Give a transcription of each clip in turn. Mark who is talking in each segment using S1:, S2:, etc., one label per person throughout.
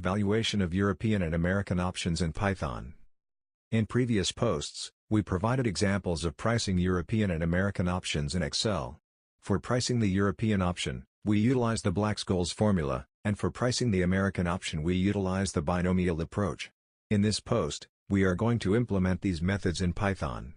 S1: Valuation of European and American options in Python. In previous posts, we provided examples of pricing European and American options in Excel. For pricing the European option, we utilize the Black-Scholes formula, and for pricing the American option we utilize the binomial approach. In this post, we are going to implement these methods in Python.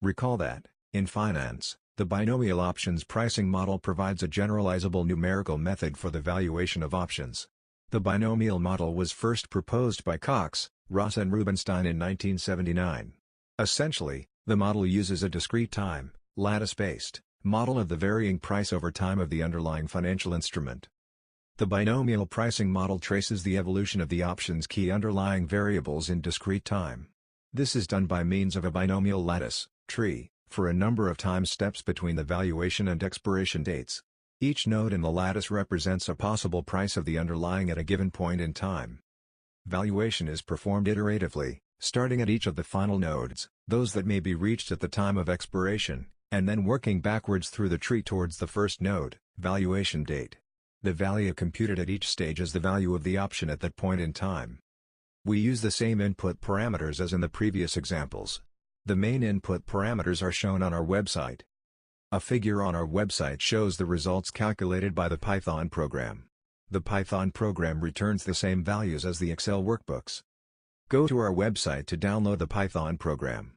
S1: Recall that, in finance, the binomial options pricing model provides a generalizable numerical method for the valuation of options. The binomial model was first proposed by Cox, Ross and Rubinstein in 1979. Essentially, the model uses a discrete time, lattice-based, model of the varying price over time of the underlying financial instrument. The binomial pricing model traces the evolution of the option's key underlying variables in discrete time. This is done by means of a binomial lattice, tree, for a number of time steps between the valuation and expiration dates. Each node in the lattice represents a possible price of the underlying at a given point in time. Valuation is performed iteratively, starting at each of the final nodes, those that may be reached at the time of expiration, and then working backwards through the tree towards the first node, valuation date. The value computed at each stage is the value of the option at that point in time. We use the same input parameters as in the previous examples. The main input parameters are shown on our website. A figure on our website shows the results calculated by the Python program. The Python program returns the same values as the Excel workbooks. Go to our website to download the Python program.